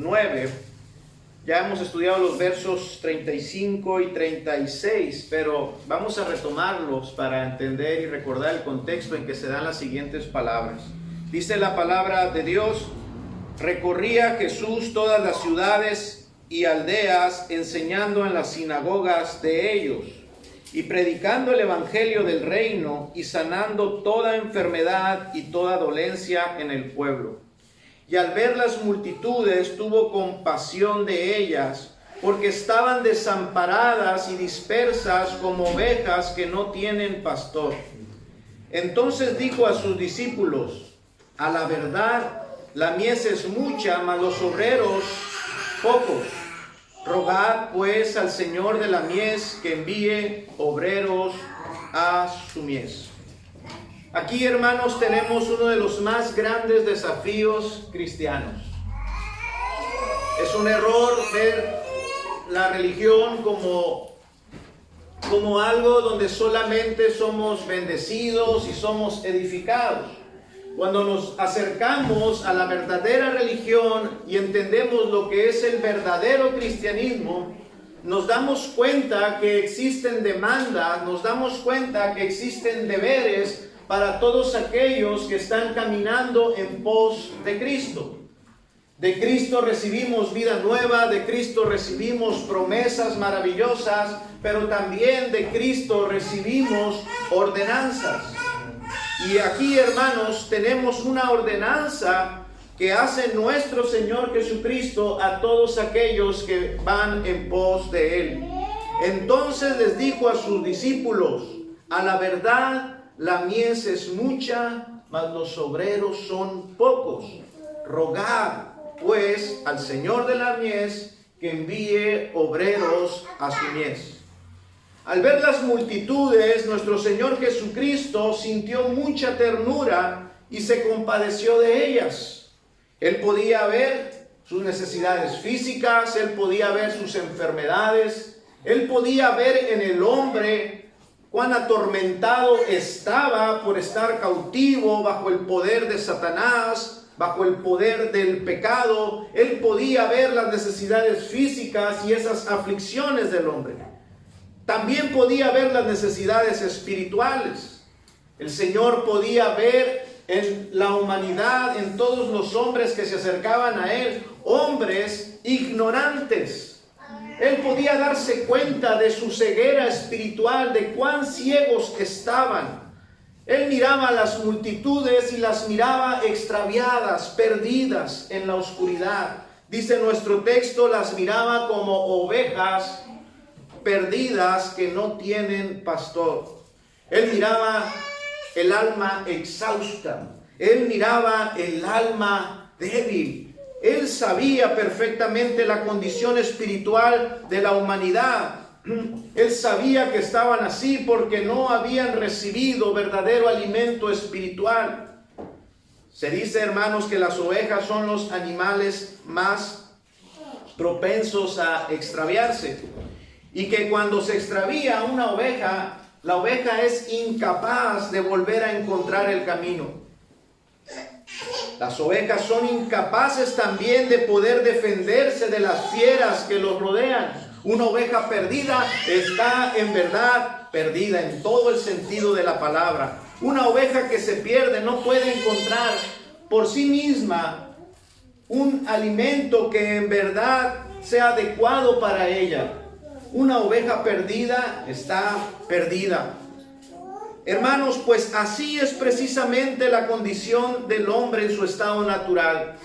9. Ya hemos estudiado los versos 35 y 36, pero vamos a retomarlos para entender y recordar el contexto en que se dan las siguientes palabras. Dice la palabra de Dios: recorría Jesús todas las ciudades y aldeas, enseñando en las sinagogas de ellos, y predicando el evangelio del reino, y sanando toda enfermedad y toda dolencia en el pueblo. Y al ver las multitudes, tuvo compasión de ellas, porque estaban desamparadas y dispersas como ovejas que no tienen pastor. Entonces dijo a sus discípulos: a la verdad, la mies es mucha, mas los obreros pocos. Rogad pues al Señor de la mies que envíe obreros a su mies. Aquí, hermanos, tenemos uno de los más grandes desafíos cristianos. Es un error ver la religión como algo donde solamente somos bendecidos y somos edificados. Cuando nos acercamos a la verdadera religión y entendemos lo que es el verdadero cristianismo, nos damos cuenta que existen demandas, nos damos cuenta que existen deberes para todos aquellos que están caminando en pos de Cristo. De Cristo recibimos vida nueva, de Cristo recibimos promesas maravillosas, pero también de Cristo recibimos ordenanzas. Y aquí, hermanos, tenemos una ordenanza que hace nuestro Señor Jesucristo a todos aquellos que van en pos de Él. Entonces les dijo a sus discípulos: a la verdad, la mies es mucha, mas los obreros son pocos. Rogad pues al Señor de la mies que envíe obreros a su mies. Al ver las multitudes, nuestro Señor Jesucristo sintió mucha ternura y se compadeció de ellas. Él podía ver sus necesidades físicas, Él podía ver sus enfermedades, Él podía ver en el hombre cuán atormentado estaba por estar cautivo bajo el poder de Satanás, bajo el poder del pecado. Él podía ver las necesidades físicas y esas aflicciones del hombre. También podía ver las necesidades espirituales. El Señor podía ver en la humanidad, en todos los hombres que se acercaban a Él, hombres ignorantes. Él podía darse cuenta de su ceguera espiritual, de cuán ciegos estaban. Él miraba a las multitudes y las miraba extraviadas, perdidas en la oscuridad. Dice nuestro texto, las miraba como ovejas perdidas que no tienen pastor. Él miraba el alma exhausta. Él miraba el alma débil. Él sabía perfectamente la condición espiritual de la humanidad. Él sabía que estaban así porque no habían recibido verdadero alimento espiritual. Se dice, hermanos, que las ovejas son los animales más propensos a extraviarse. Y que cuando se extravía una oveja, la oveja es incapaz de volver a encontrar el camino. Las ovejas son incapaces también de poder defenderse de las fieras que los rodean. Una oveja perdida está en verdad perdida en todo el sentido de la palabra. Una oveja que se pierde no puede encontrar por sí misma un alimento que en verdad sea adecuado para ella. Una oveja perdida está perdida. Hermanos, pues así es precisamente la condición del hombre en su estado natural.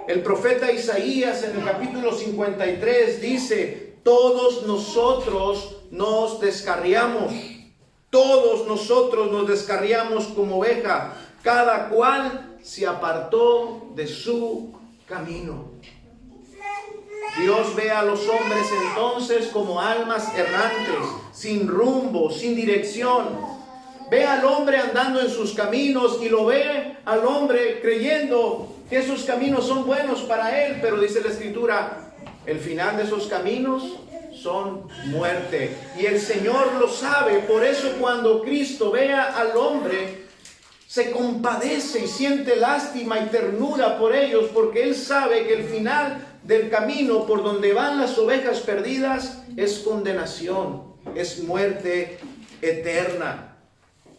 El profeta Isaías en el capítulo 53 dice: todos nosotros nos descarriamos. Todos nosotros nos descarriamos como oveja. Cada cual se apartó de su camino. Dios ve a los hombres entonces como almas errantes, sin rumbo, sin dirección. Ve al hombre andando en sus caminos y lo ve al hombre creyendo que esos caminos son buenos para él. Pero dice la Escritura, el final de esos caminos son muerte. Y el Señor lo sabe. Por eso cuando Cristo vea al hombre, se compadece y siente lástima y ternura por ellos, porque Él sabe que el final del camino por donde van las ovejas perdidas es condenación, es muerte eterna.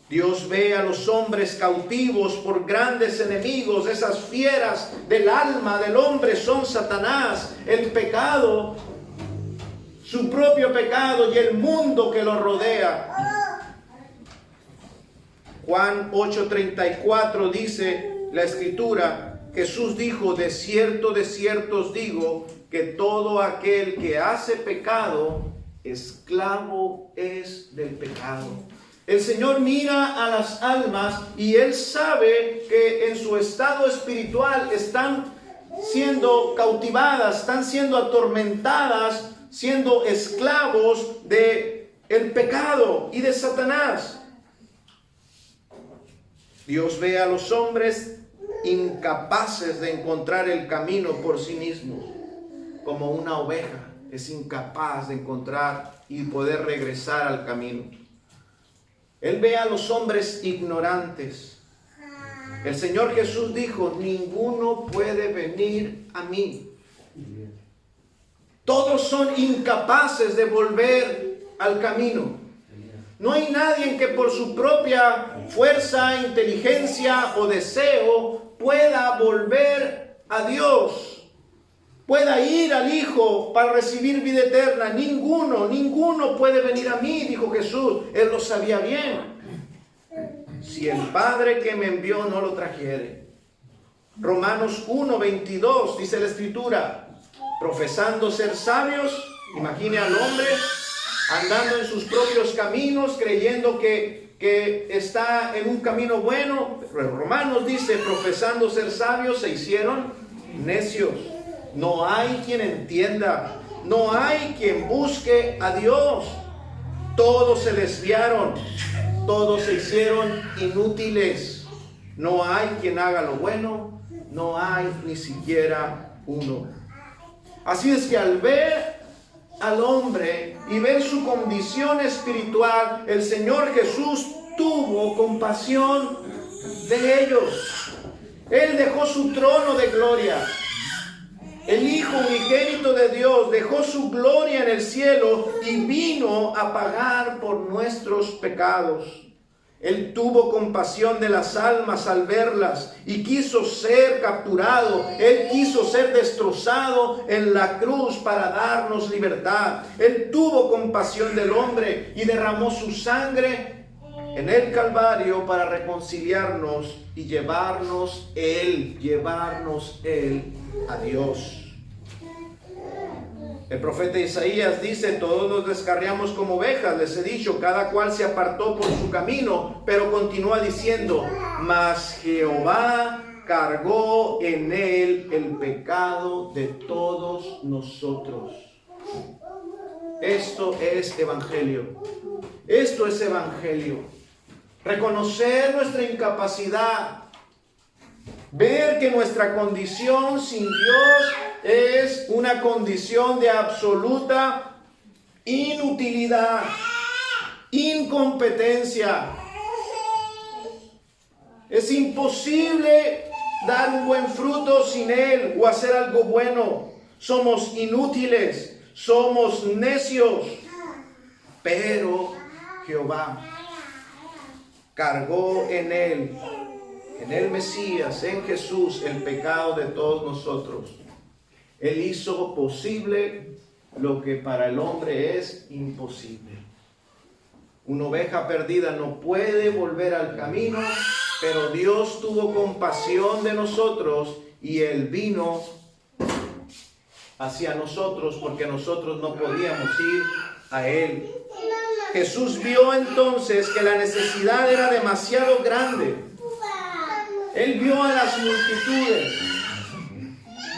Dios ve a los hombres cautivos por grandes enemigos. Esas fieras del alma del hombre son Satanás, el pecado, su propio pecado y el mundo que lo rodea. Juan 8:34 dice la Escritura, Jesús dijo: de cierto os digo, que todo aquel que hace pecado, esclavo es del pecado. El Señor mira a las almas y Él sabe que en su estado espiritual están siendo cautivadas, están siendo atormentadas, siendo esclavos de el pecado y de Satanás. Dios ve a los hombres incapaces de encontrar el camino por sí mismos, como una oveja es incapaz de encontrar y poder regresar al camino. Él ve a los hombres ignorantes. El Señor Jesús dijo: ninguno puede venir a mí. Todos son incapaces de volver al camino. No hay nadie que por su propia fuerza, inteligencia o deseo pueda volver a Dios, pueda ir al Hijo para recibir vida eterna. Ninguno puede venir a mí, dijo Jesús. Él lo sabía bien. Si el Padre que me envió no lo trajere. Romanos 1:22 dice la Escritura: profesando ser sabios, imagine al hombre andando en sus propios caminos, creyendo que está en un camino bueno. Romanos dice: profesando ser sabios, se hicieron necios. No hay quien entienda, no hay quien busque a Dios. Todos se desviaron, todos se hicieron inútiles. No hay quien haga lo bueno, no hay ni siquiera uno. Así es que al ver al hombre y ver su condición espiritual, el Señor Jesús tuvo compasión de ellos. Él dejó su trono de gloria. El Hijo unigénito de Dios dejó su gloria en el cielo y vino a pagar por nuestros pecados. Él tuvo compasión de las almas al verlas y quiso ser capturado. Él quiso ser destrozado en la cruz para darnos libertad. Él tuvo compasión del hombre y derramó su sangre en el Calvario para reconciliarnos y llevarnos Él a Dios. El profeta Isaías dice: todos nos descarriamos como ovejas, les he dicho, cada cual se apartó por su camino. Pero continúa diciendo: mas Jehová cargó en él el pecado de todos nosotros. Esto es evangelio. Esto es evangelio. Reconocer nuestra incapacidad. Ver que nuestra condición sin Dios es una condición de absoluta inutilidad, incompetencia. Es imposible dar un buen fruto sin Él o hacer algo bueno. Somos inútiles, somos necios. Pero Jehová cargó en Él, en el Mesías, en Jesús, el pecado de todos nosotros. Él hizo posible lo que para el hombre es imposible. Una oveja perdida no puede volver al camino, pero Dios tuvo compasión de nosotros y Él vino hacia nosotros porque nosotros no podíamos ir a Él. Jesús vio entonces que la necesidad era demasiado grande. Él vio a las multitudes,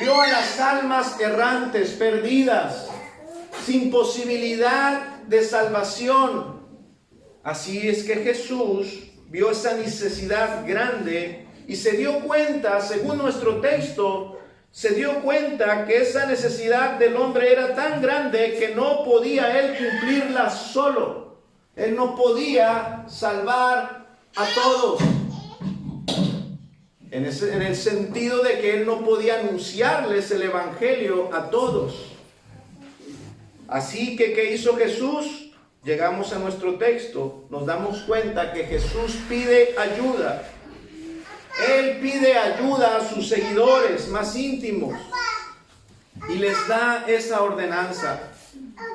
vio a las almas errantes, perdidas, sin posibilidad de salvación. Así es que Jesús vio esa necesidad grande y se dio cuenta, según nuestro texto, se dio cuenta que esa necesidad del hombre era tan grande que no podía Él cumplirla solo. Él no podía salvar a todos. en el sentido de que él no podía anunciarles el evangelio a todos. Así que, ¿qué hizo Jesús? Llegamos a nuestro texto, nos damos cuenta que Jesús pide ayuda. Él pide ayuda a sus seguidores más íntimos y les da esa ordenanza.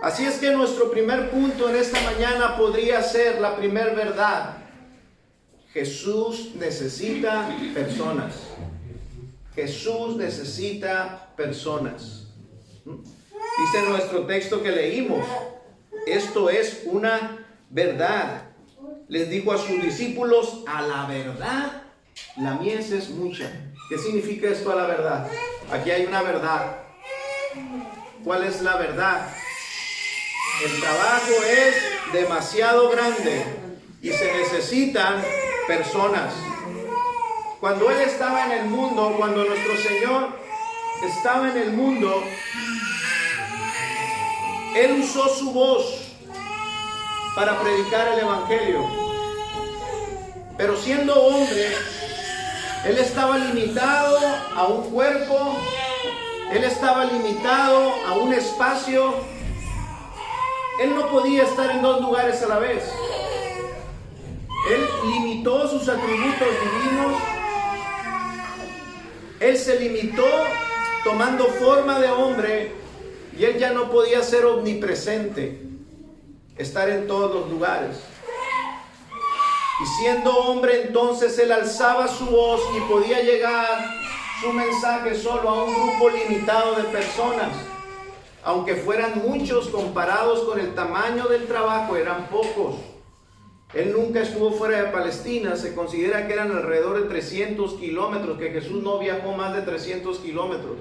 Así es que nuestro primer punto en esta mañana podría ser la primera verdad. Jesús necesita personas. Jesús necesita personas. Dice nuestro texto que leímos, esto es una verdad. Les dijo a sus discípulos, a la verdad, la mies es mucha. ¿Qué significa esto a la verdad? Aquí hay una verdad. ¿Cuál es la verdad? El trabajo es demasiado grande y se necesitan personas. Cuando Él estaba en el mundo, cuando nuestro Señor estaba en el mundo, Él usó su voz para predicar el evangelio. Pero siendo hombre, Él estaba limitado a un cuerpo, Él estaba limitado a un espacio. Él no podía estar en dos lugares a la vez. Él limitó sus atributos divinos. Él se limitó tomando forma de hombre y Él ya no podía ser omnipresente, estar en todos los lugares. Y siendo hombre, entonces Él alzaba su voz y podía llegar su mensaje solo a un grupo limitado de personas. Aunque fueran muchos comparados con el tamaño del trabajo, eran pocos. Él nunca estuvo fuera de Palestina. Se considera que eran alrededor de 300 kilómetros, que Jesús no viajó más de 300 kilómetros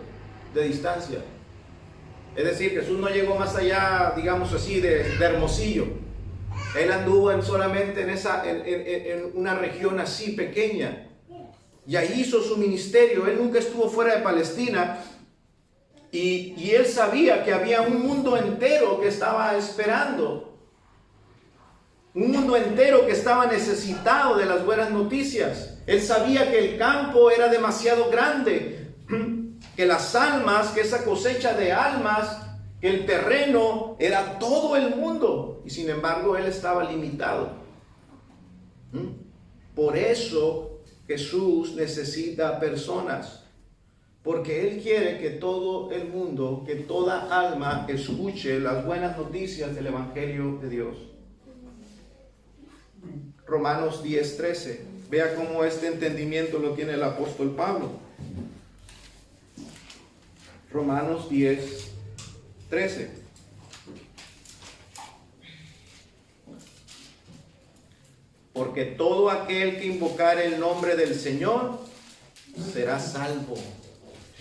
de distancia. Es decir, Jesús no llegó más allá, digamos así, de Hermosillo. Él anduvo solamente en una región así pequeña. Y ahí hizo su ministerio. Él nunca estuvo fuera de Palestina. Y Él sabía que había un mundo entero que estaba esperando. Un mundo entero que estaba necesitado de las buenas noticias. Él sabía que el campo era demasiado grande. Que las almas, que esa cosecha de almas, que el terreno era todo el mundo. Y sin embargo, Él estaba limitado. Por eso Jesús necesita personas. Porque Él quiere que todo el mundo, que toda alma escuche las buenas noticias del Evangelio de Dios. Romanos 10:13. Vea cómo este entendimiento lo tiene el apóstol Pablo. Romanos 10:13. Porque todo aquel que invocare el nombre del Señor será salvo.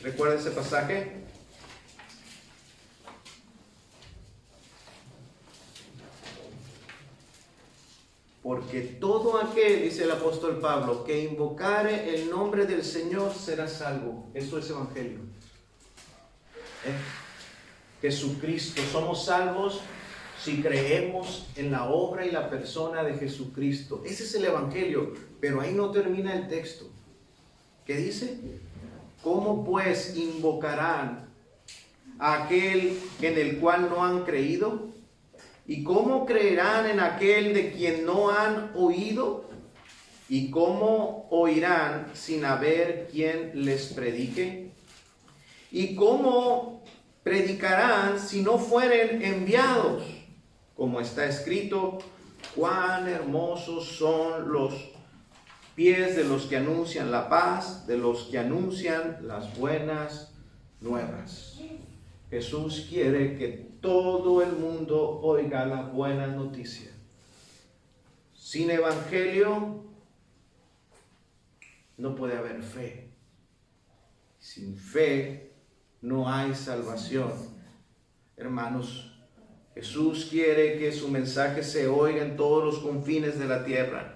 ¿Recuerda ese pasaje? Porque todo aquel, dice el apóstol Pablo, que invocare el nombre del Señor será salvo. Esto es evangelio. Jesucristo. Somos salvos si creemos en la obra y la persona de Jesucristo. Ese es el evangelio. Pero ahí no termina el texto. ¿Qué dice? ¿Cómo pues invocarán a aquel en el cual no han creído? ¿Y cómo creerán en aquel de quien no han oído? ¿Y cómo oirán sin haber quien les predique? ¿Y cómo predicarán si no fueren enviados? Como está escrito, cuán hermosos son los pies de los que anuncian la paz, de los que anuncian las buenas nuevas. Jesús quiere que todo el mundo oiga la buena noticia. Sin evangelio no puede haber fe. Sin fe no hay salvación. Hermanos, Jesús quiere que su mensaje se oiga en todos los confines de la tierra.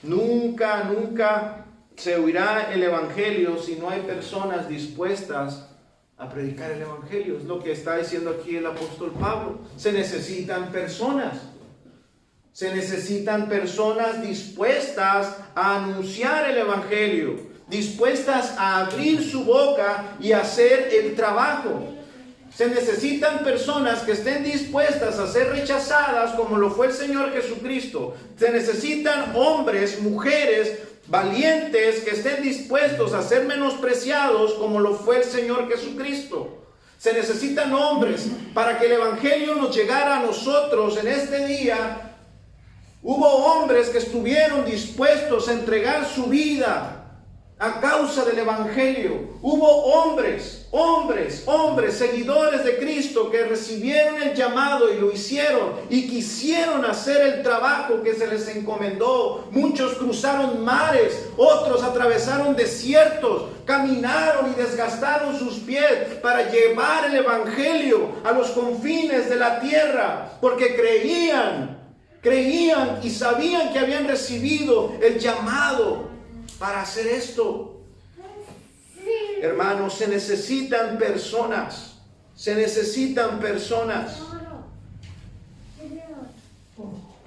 Nunca se oirá el evangelio si no hay personas dispuestas a predicar el evangelio. Es lo que está diciendo aquí el apóstol Pablo. Se necesitan personas. Se necesitan personas dispuestas a anunciar el evangelio. dispuestas a abrir su boca y hacer el trabajo. Se necesitan personas que estén dispuestas a ser rechazadas como lo fue el Señor Jesucristo. Se necesitan hombres, mujeres valientes que estén dispuestos a ser menospreciados como lo fue el Señor Jesucristo. Se necesitan hombres para que el Evangelio nos llegara a nosotros en este día. Hubo hombres que estuvieron dispuestos a entregar su vida a causa del Evangelio. Hubo hombres, seguidores de Cristo que recibieron el llamado y lo hicieron y quisieron hacer el trabajo que se les encomendó. Muchos cruzaron mares, otros atravesaron desiertos, caminaron y desgastaron sus pies para llevar el Evangelio a los confines de la tierra, porque creían y sabían que habían recibido el llamado para hacer esto. Hermanos, se necesitan personas.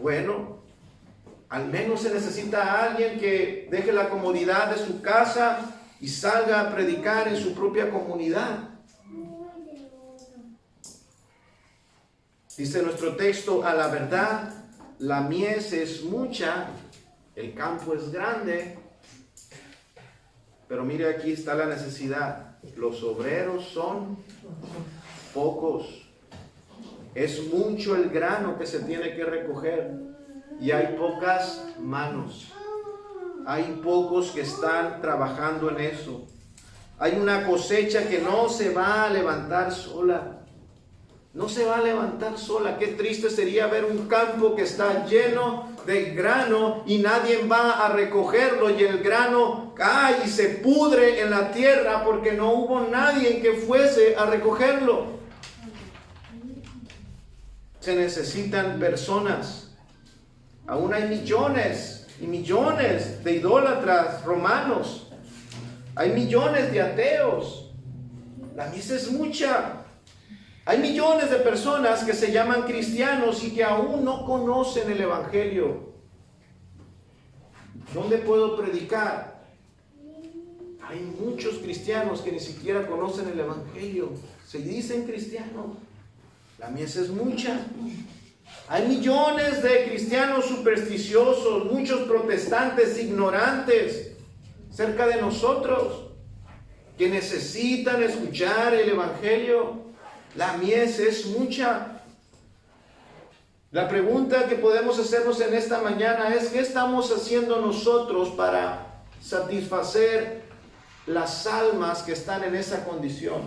Bueno, al menos se necesita a alguien que deje la comodidad de su casa y salga a predicar en su propia comunidad. Dice nuestro texto: a la verdad, la mies es mucha, el campo es grande. Pero mire, aquí está la necesidad. Los obreros son pocos. Es mucho el grano que se tiene que recoger y hay pocas manos. Hay pocos que están trabajando en eso. Hay una cosecha que no se va a levantar sola. No se va a levantar sola. Qué triste sería ver un campo que está lleno de grano y nadie va a recogerlo, y el grano cae y se pudre en la tierra porque no hubo nadie que fuese a recogerlo. Se necesitan personas. Aún hay millones y millones de idólatras romanos. Hay millones de ateos. La mies es mucha. Hay millones de personas que se llaman cristianos y que aún no conocen el Evangelio. ¿Dónde puedo predicar? Hay muchos cristianos que ni siquiera conocen el Evangelio. Se dicen cristianos. La mies es mucha. Hay millones de cristianos supersticiosos, muchos protestantes ignorantes cerca de nosotros que necesitan escuchar el Evangelio. La mies es mucha. La pregunta que podemos hacernos en esta mañana es: ¿qué estamos haciendo nosotros para satisfacer las almas que están en esa condición?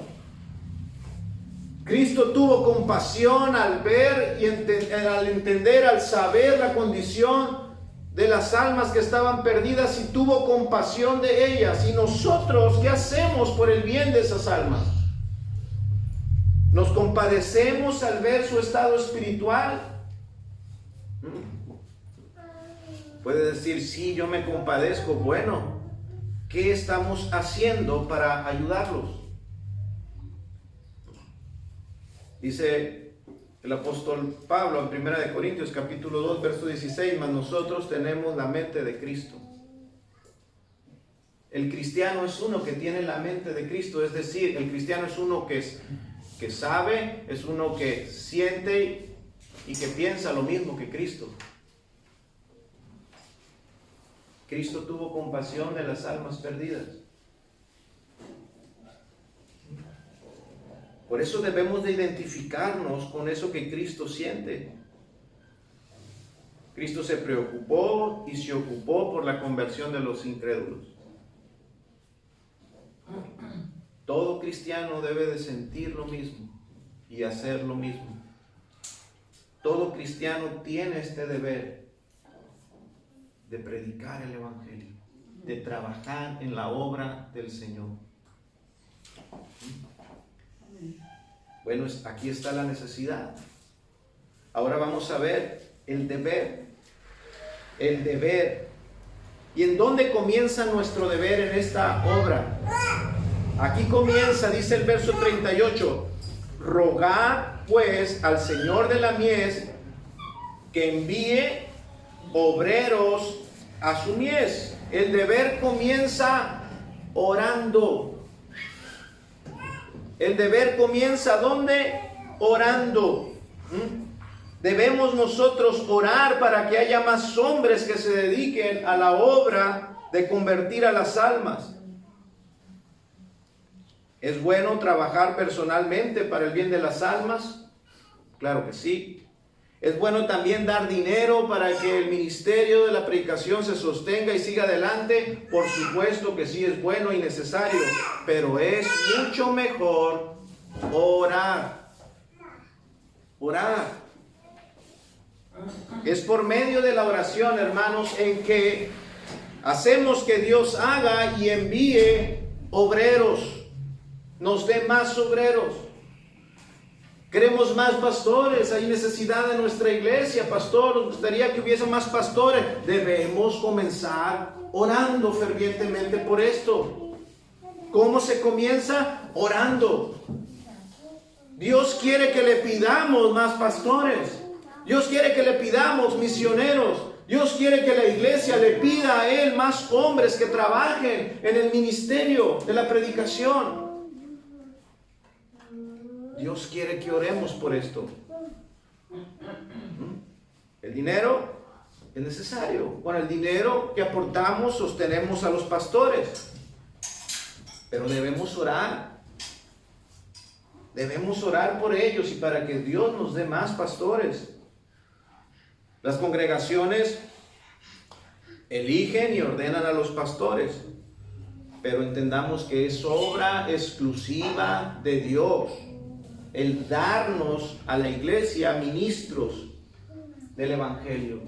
Cristo tuvo compasión al ver y al entender, al saber la condición de las almas que estaban perdidas, y tuvo compasión de ellas. ¿Y nosotros qué hacemos por el bien de esas almas? ¿Nos compadecemos al ver su estado espiritual? Puede decir: sí, yo me compadezco. Bueno, ¿qué estamos haciendo para ayudarlos? Dice el apóstol Pablo en 1 Corintios capítulo 2, verso 16: mas nosotros tenemos la mente de Cristo. El cristiano es uno que tiene la mente de Cristo, es decir, el cristiano es uno que sabe, es uno que siente y que piensa lo mismo que Cristo. Cristo tuvo compasión de las almas perdidas. Por eso debemos de identificarnos con eso que Cristo siente. Cristo se preocupó y se ocupó por la conversión de los incrédulos. Todo cristiano debe de sentir lo mismo y hacer lo mismo. Todo cristiano tiene este deber de predicar el Evangelio, de trabajar en la obra del Señor. Bueno, aquí está la necesidad. Ahora vamos a ver el deber. El deber. ¿Y en dónde comienza nuestro deber en esta obra? Aquí comienza, dice el verso 38: rogad pues al Señor de la mies que envíe obreros a su mies. El deber comienza orando. El deber comienza ¿dónde? Orando. Debemos nosotros orar para que haya más hombres que se dediquen a la obra de convertir a las almas. ¿Es bueno trabajar personalmente para el bien de las almas? Claro que sí. ¿Es bueno también dar dinero para que el ministerio de la predicación se sostenga y siga adelante? Por supuesto que sí, es bueno y necesario, pero es mucho mejor orar. Orar. Es por medio de la oración, hermanos, en que hacemos que Dios haga y envíe obreros, nos dé más obreros. Queremos más pastores, hay necesidad en nuestra iglesia, pastor, nos gustaría que hubiese más pastores. Debemos comenzar orando fervientemente por esto. ¿Cómo se comienza? Orando. Dios quiere que le pidamos más pastores. Dios quiere que le pidamos misioneros. Dios quiere que la iglesia le pida a Él más hombres que trabajen en el ministerio de la predicación. Dios quiere que oremos por esto. El dinero es necesario. Con el dinero que aportamos sostenemos a los pastores. Pero debemos orar. Debemos orar por ellos y para que Dios nos dé más pastores. Las congregaciones eligen y ordenan a los pastores. Pero entendamos que es obra exclusiva de Dios el darnos a la iglesia ministros del evangelio.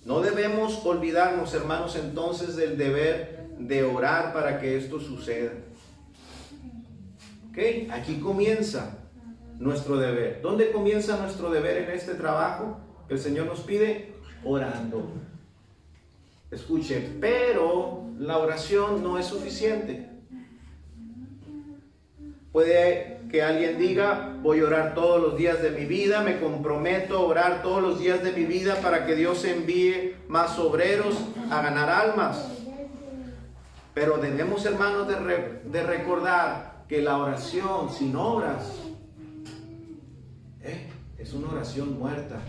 No debemos olvidarnos, hermanos, entonces del deber de orar para que esto suceda. ¿Ok? Aquí comienza nuestro deber. ¿Dónde comienza nuestro deber en este trabajo que el Señor nos pide? Orando. Escuche, pero la oración no es suficiente. Puede que alguien diga, voy a orar todos los días de mi vida, me comprometo a orar todos los días de mi vida para que Dios envíe más obreros a ganar almas. Pero debemos, hermanos, de recordar que la oración sin obras es una oración muerta.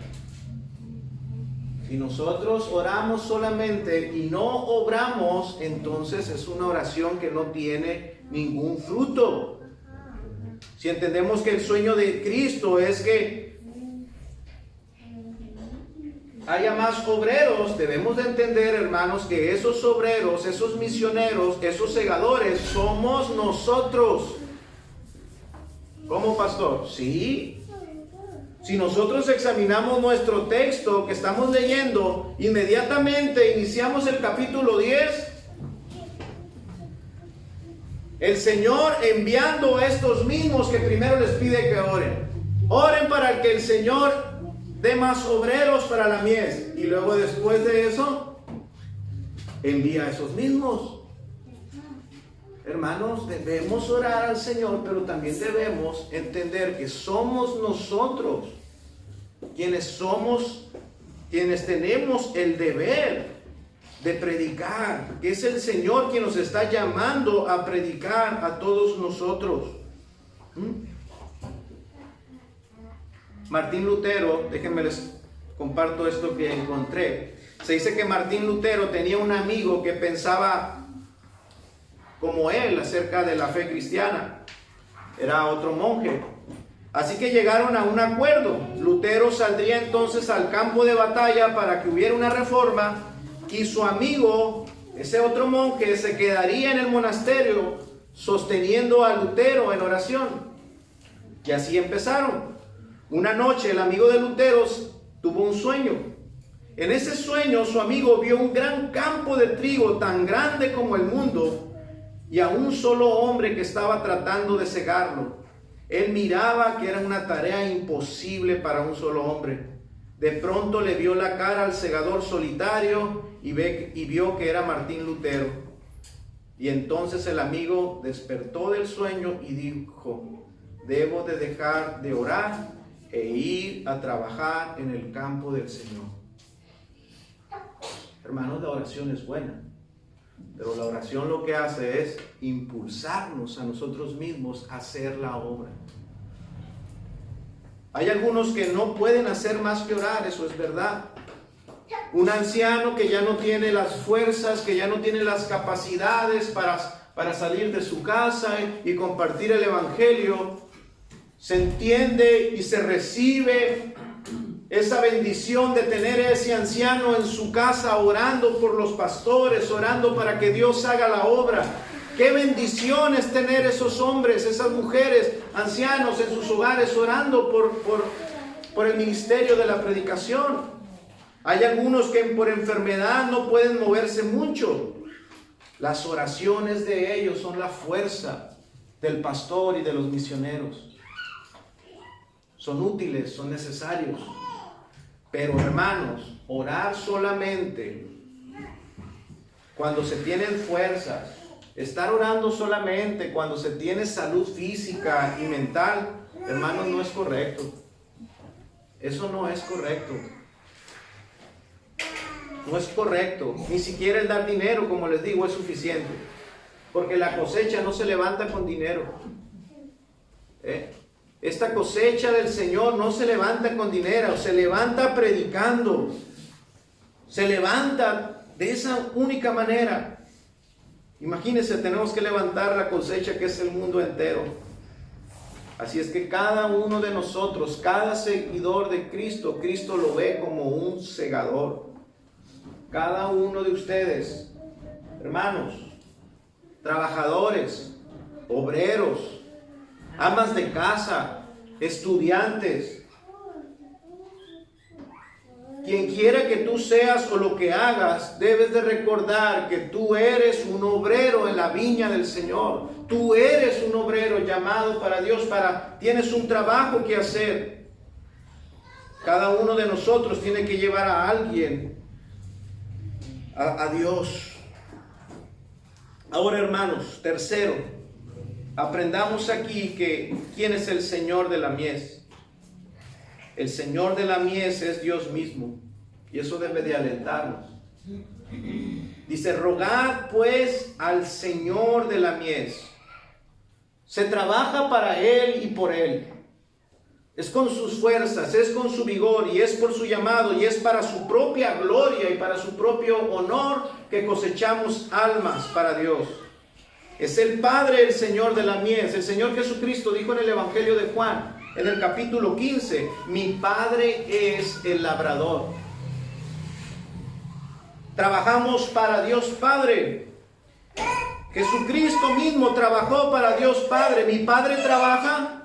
Si nosotros oramos solamente y no obramos, entonces es una oración que no tiene ningún fruto. Si entendemos que el sueño de Cristo es que haya más obreros, debemos de entender, hermanos, que esos obreros, esos misioneros, esos segadores, somos nosotros. ¿Cómo, pastor? Sí. Si nosotros examinamos nuestro texto que estamos leyendo, inmediatamente iniciamos el capítulo 10. El Señor enviando a estos mismos que primero les pide que oren. Oren para que el Señor dé más obreros para la mies. Y luego después de eso, envía a esos mismos. Hermanos, debemos orar al Señor, pero también debemos entender que somos nosotros quienes tenemos el deber de predicar, que es el Señor quien nos está llamando a predicar a todos nosotros. Martín Lutero, déjenme les comparto esto que encontré. Se dice que Martín Lutero tenía un amigo que pensaba como él acerca de la fe cristiana. Era otro monje. Así que llegaron a un acuerdo. Lutero saldría entonces al campo de batalla para que hubiera una reforma, y su amigo, ese otro monje, se quedaría en el monasterio sosteniendo a Lutero en oración. Y así empezaron. Una noche el amigo de Lutero tuvo un sueño. En ese sueño su amigo vio un gran campo de trigo tan grande como el mundo y a un solo hombre que estaba tratando de cegarlo. Él miraba que era una tarea imposible para un solo hombre. De pronto le vio la cara al segador solitario y vio que era Martín Lutero. Y entonces el amigo despertó del sueño y dijo: debo de dejar de orar e ir a trabajar en el campo del Señor. Hermanos, la oración es buena. Pero la oración lo que hace es impulsarnos a nosotros mismos a hacer la obra. Hay algunos que no pueden hacer más que orar, eso es verdad. Un anciano que ya no tiene las fuerzas, que ya no tiene las capacidades para salir de su casa y compartir el evangelio, se entiende y se recibe esa bendición de tener a ese anciano en su casa orando por los pastores, orando para que Dios haga la obra. Qué bendición es tener esos hombres, esas mujeres, ancianos en sus hogares orando por el ministerio de la predicación. Hay algunos que por enfermedad no pueden moverse mucho. Las oraciones de ellos son la fuerza del pastor y de los misioneros. Son útiles, son necesarios. Pero hermanos, orar solamente cuando se tienen fuerzas, estar orando solamente cuando se tiene salud física y mental, hermanos, no es correcto. Eso no es correcto. No es correcto. Ni siquiera el dar dinero, como les digo, es suficiente. Porque la cosecha no se levanta con dinero. Esta cosecha del Señor no se levanta con dinero, se levanta predicando. Se levanta de esa única manera. Imagínense, tenemos que levantar la cosecha que es el mundo entero. Así es que cada uno de nosotros, cada seguidor de Cristo, Cristo lo ve como un segador. Cada uno de ustedes, hermanos, trabajadores, obreros, amas de casa, estudiantes, quien quiera que tú seas o lo que hagas, debes de recordar que tú eres un obrero en la viña del Señor. Tú eres un obrero llamado para Dios, tienes un trabajo que hacer. Cada uno de nosotros tiene que llevar a alguien a Dios. Ahora, hermanos, tercero, aprendamos aquí que ¿quién es el Señor de la mies? El Señor de la mies es Dios mismo, y eso debe de alentarnos. Dice, rogad pues al Señor de la mies. Se trabaja para Él y por Él. Es con sus fuerzas, es con su vigor, y es por su llamado, y es para su propia gloria y para su propio honor que cosechamos almas para Dios. Es el Padre, el Señor de la mies. El Señor Jesucristo dijo en el Evangelio de Juan, en el capítulo 15, mi Padre es el labrador. Trabajamos para Dios Padre. Jesucristo mismo trabajó para Dios Padre. Mi Padre trabaja,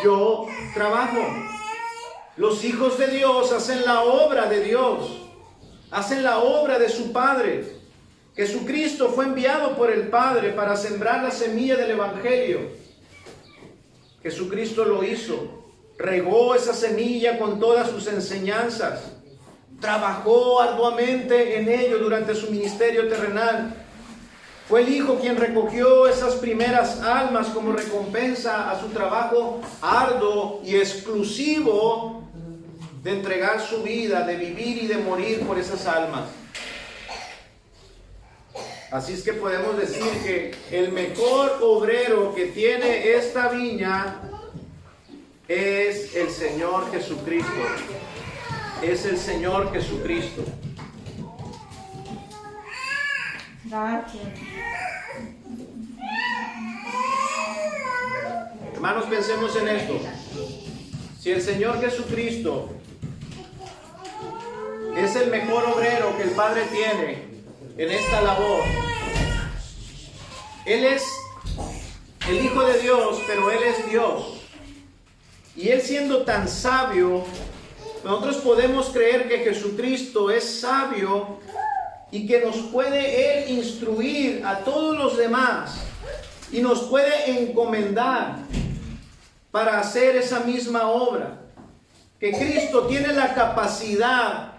yo trabajo. Los hijos de Dios hacen la obra de Dios, hacen la obra de su Padre. Jesucristo fue enviado por el Padre para sembrar la semilla del Evangelio. Jesucristo lo hizo, regó esa semilla con todas sus enseñanzas, trabajó arduamente en ello durante su ministerio terrenal. Fue el Hijo quien recogió esas primeras almas como recompensa a su trabajo arduo y exclusivo de entregar su vida, de vivir y de morir por esas almas. Así es que podemos decir que el mejor obrero que tiene esta viña es el Señor Jesucristo. Es el Señor Jesucristo. Gracias. Hermanos, pensemos en esto. Si el Señor Jesucristo es el mejor obrero que el Padre tiene en esta labor, Él es el Hijo de Dios, pero Él es Dios. Y Él siendo tan sabio, nosotros podemos creer que Jesucristo es sabio y que nos puede Él instruir a todos los demás y nos puede encomendar para hacer esa misma obra. Que Cristo tiene la capacidad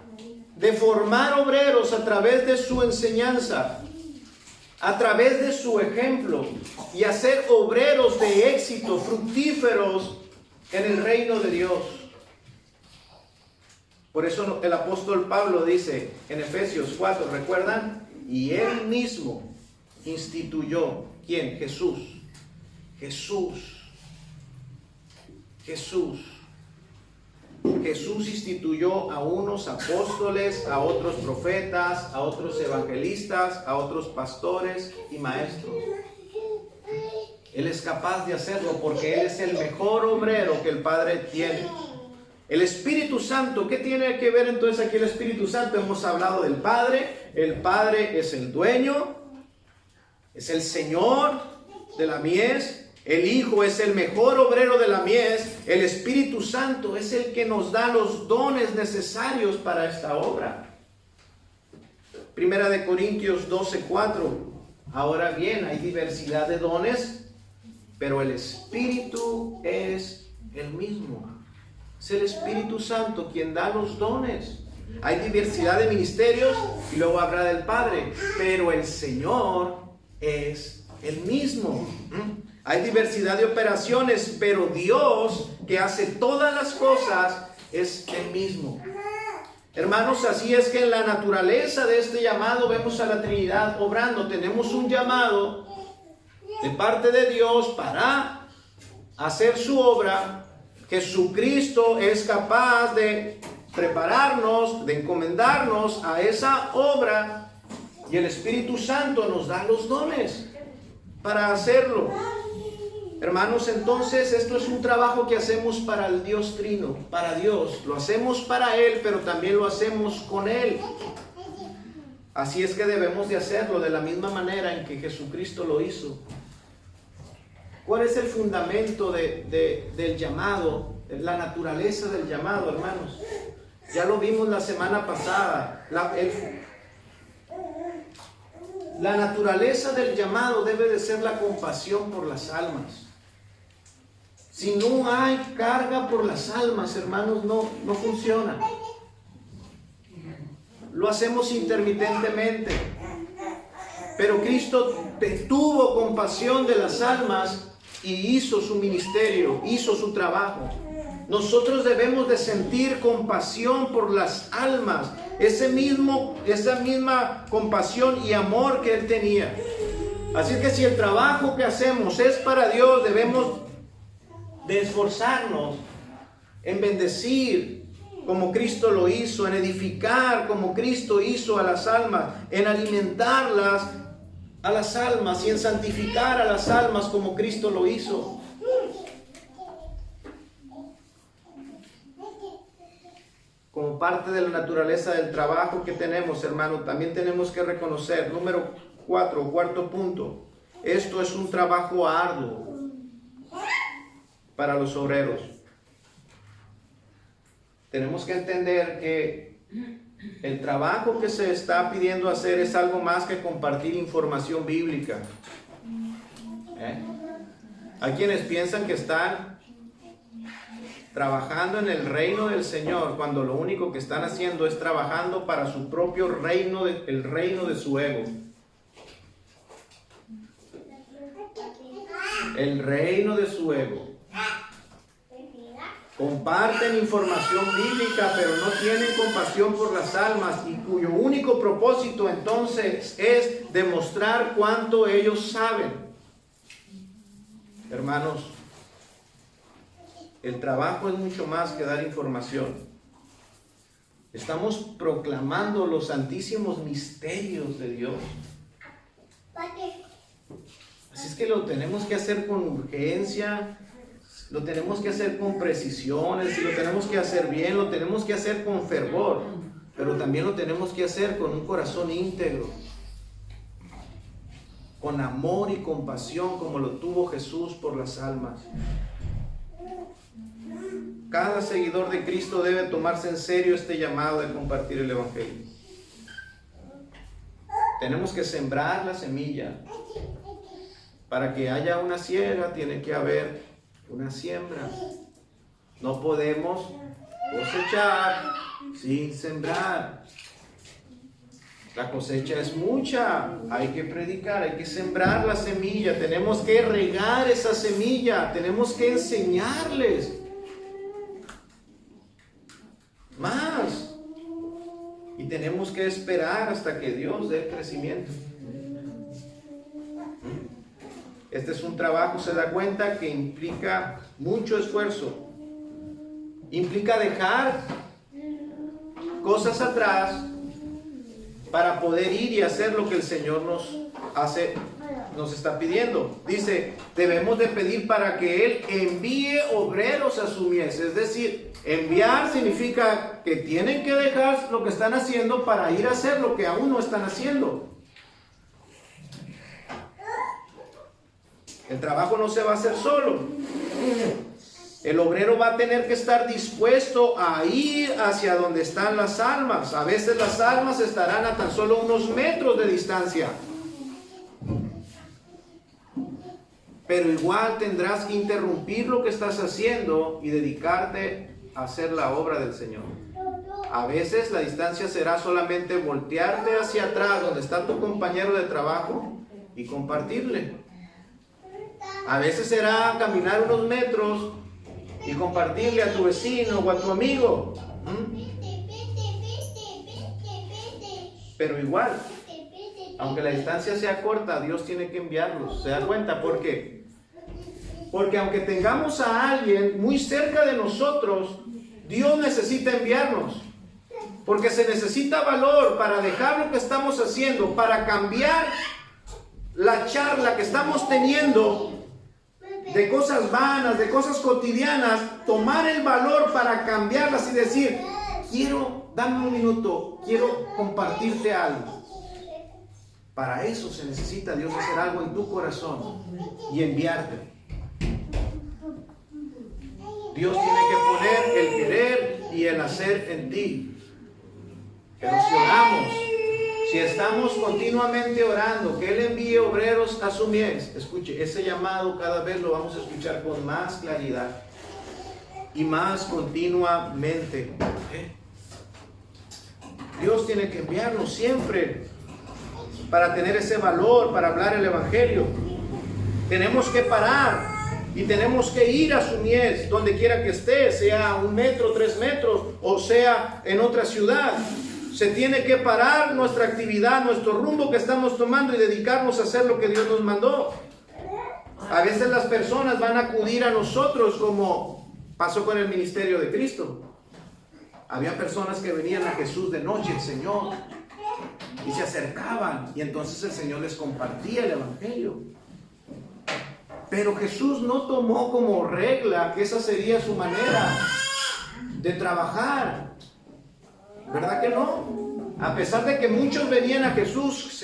de formar obreros a través de su enseñanza, a través de su ejemplo, y hacer obreros de éxito, fructíferos en el reino de Dios. Por eso el apóstol Pablo dice en Efesios 4, ¿recuerdan? y Él mismo instituyó. ¿Quién? Jesús. Jesús instituyó a unos apóstoles, a otros profetas, a otros evangelistas, a otros pastores y maestros. Él es capaz de hacerlo porque Él es el mejor obrero que el Padre tiene. El Espíritu Santo, ¿qué tiene que ver entonces aquí el Espíritu Santo? Hemos hablado del Padre. El Padre es el dueño, es el Señor de la mies. El Hijo es el mejor obrero de la mies. El Espíritu Santo es el que nos da los dones necesarios para esta obra. Primera de Corintios 12:4. Ahora bien, hay diversidad de dones, pero el Espíritu es el mismo. Es el Espíritu Santo quien da los dones. Hay diversidad de ministerios y luego habla del Padre, pero el Señor es el mismo. Hay diversidad de operaciones, pero Dios, que hace todas las cosas, es el mismo. Hermanos, así es que en la naturaleza de este llamado vemos a la Trinidad obrando. Tenemos un llamado de parte de Dios para hacer su obra. Jesucristo es capaz de prepararnos, de encomendarnos a esa obra, y el Espíritu Santo nos da los dones para hacerlo. Hermanos, entonces esto es un trabajo que hacemos para el Dios Trino, para Dios. Lo hacemos para Él, pero también lo hacemos con Él. Así es que debemos de hacerlo de la misma manera en que Jesucristo lo hizo. ¿Cuál es el fundamento del llamado? La naturaleza del llamado, hermanos. Ya lo vimos la semana pasada. La naturaleza del llamado debe de ser la compasión por las almas. Si no hay carga por las almas, hermanos, no funciona. Lo hacemos intermitentemente. Pero Cristo tuvo compasión de las almas y hizo su ministerio, hizo su trabajo. Nosotros debemos de sentir compasión por las almas, esa misma compasión y amor que Él tenía. Así que si el trabajo que hacemos es para Dios, debemos de esforzarnos en bendecir como Cristo lo hizo, en edificar como Cristo hizo a las almas, en alimentarlas a las almas y en santificar a las almas como Cristo lo hizo. Como parte de la naturaleza del trabajo que tenemos, hermano, también tenemos que reconocer, cuarto punto, esto es un trabajo arduo para los obreros. Tenemos que entender que el trabajo que se está pidiendo hacer es algo más que compartir información bíblica. Hay quienes piensan que están trabajando en el reino del Señor, cuando lo único que están haciendo es trabajando para su propio reino, el reino de su ego. El reino de su ego. Comparten información bíblica, pero no tienen compasión por las almas, y cuyo único propósito entonces es demostrar cuánto ellos saben. Hermanos, el trabajo es mucho más que dar información. Estamos proclamando los santísimos misterios de Dios. Así es que lo tenemos que hacer con urgencia, lo tenemos que hacer con precisiones, y lo tenemos que hacer bien, lo tenemos que hacer con fervor, pero también lo tenemos que hacer con un corazón íntegro, con amor y compasión como lo tuvo Jesús por las almas. Cada seguidor de Cristo debe tomarse en serio este llamado de compartir el Evangelio. Tenemos que sembrar la semilla. Para que haya una siega, tiene que haber una siembra. No podemos cosechar sin sembrar. La cosecha es mucha, hay que predicar, hay que sembrar la semilla, tenemos que regar esa semilla, tenemos que enseñarles más. Y tenemos que esperar hasta que Dios dé el crecimiento. Este es un trabajo, se da cuenta, que implica mucho esfuerzo. Implica dejar cosas atrás para poder ir y hacer lo que el Señor nos está pidiendo. Dice, debemos de pedir para que Él envíe obreros a su mies. Es decir, enviar significa que tienen que dejar lo que están haciendo para ir a hacer lo que aún no están haciendo. El trabajo no se va a hacer solo. El obrero va a tener que estar dispuesto a ir hacia donde están las almas. A veces las almas estarán a tan solo unos metros de distancia. Pero igual tendrás que interrumpir lo que estás haciendo y dedicarte a hacer la obra del Señor. A veces la distancia será solamente voltearte hacia atrás donde está tu compañero de trabajo y compartirle. A veces será caminar unos metros y compartirle a tu vecino o a tu amigo. Pero igual, aunque la distancia sea corta, Dios tiene que enviarlos. ¿Se da cuenta? ¿Por qué? Porque aunque tengamos a alguien muy cerca de nosotros, Dios necesita enviarnos. Porque se necesita valor para dejar lo que estamos haciendo, para cambiar la charla que estamos teniendo de cosas vanas, de cosas cotidianas, tomar el valor para cambiarlas y decir, dame un minuto, quiero compartirte algo. Para eso se necesita Dios hacer algo en tu corazón y enviarte. Dios tiene que poner el querer y el hacer en ti. Pero si oramos, si estamos continuamente orando, que Él envíe obreros a su mies, escuche, ese llamado cada vez lo vamos a escuchar con más claridad y más continuamente. Dios tiene que enviarnos siempre para tener ese valor, para hablar el evangelio. Tenemos que parar y tenemos que ir a su mies, donde quiera que esté, sea 1 metro, 3 metros, o sea en otra ciudad. Se tiene que parar nuestra actividad, nuestro rumbo que estamos tomando y dedicarnos a hacer lo que Dios nos mandó. A veces las personas van a acudir a nosotros, como pasó con el ministerio de Cristo. Había personas que venían a Jesús de noche, el Señor, y se acercaban, y entonces el Señor les compartía el evangelio. Pero Jesús no tomó como regla que esa sería su manera de trabajar. ¿Verdad que no? A pesar de que muchos venían a Jesús,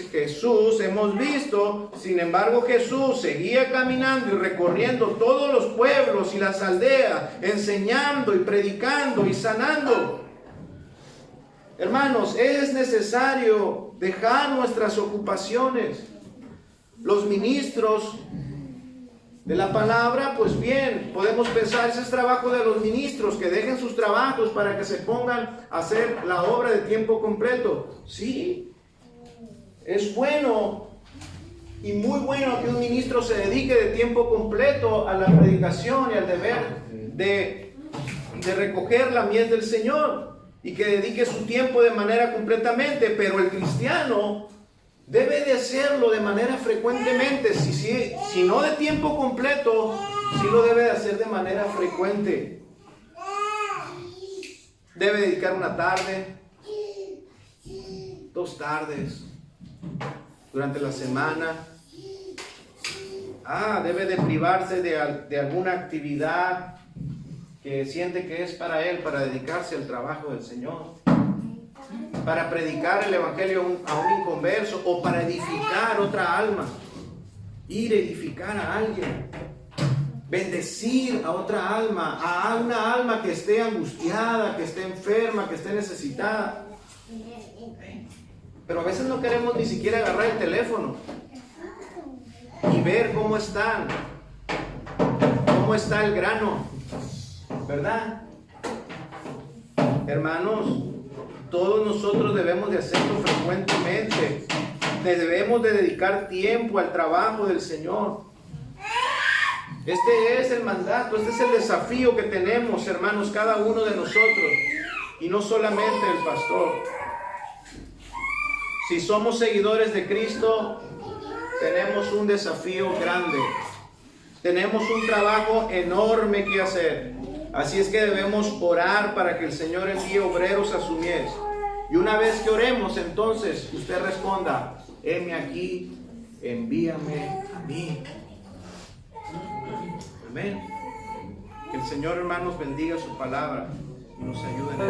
hemos visto, sin embargo Jesús seguía caminando y recorriendo todos los pueblos y las aldeas, enseñando y predicando y sanando. Hermanos, es necesario dejar nuestras ocupaciones. Los ministros de la palabra, pues bien, podemos pensar, ese es trabajo de los ministros, que dejen sus trabajos para que se pongan a hacer la obra de tiempo completo. Sí, es bueno y muy bueno que un ministro se dedique de tiempo completo a la predicación y al deber de recoger la mies del Señor y que dedique su tiempo de manera completamente, pero el cristiano debe de hacerlo de manera frecuentemente, si no de tiempo completo, sí lo debe de hacer de manera frecuente. Debe dedicar una tarde, 2 tardes, durante la semana. Debe de privarse de alguna actividad que siente que es para él, para dedicarse al trabajo del Señor, para predicar el evangelio a un inconverso o para edificar otra alma, ir a edificar a alguien, bendecir a otra alma, a una alma que esté angustiada, que esté enferma, que esté necesitada. Pero a veces no queremos ni siquiera agarrar el teléfono y ver cómo está el grano, ¿verdad? Hermanos, todos nosotros debemos de hacerlo frecuentemente. Debemos de dedicar tiempo al trabajo del Señor. Este es el mandato, este es el desafío que tenemos, hermanos, cada uno de nosotros. Y no solamente el pastor. Si somos seguidores de Cristo, tenemos un desafío grande. Tenemos un trabajo enorme que hacer. Así es que debemos orar para que el Señor envíe obreros a su mies. Y una vez que oremos, entonces usted responda: heme aquí, envíame a mí. Amén. Que el Señor, hermanos, bendiga su palabra y nos ayude en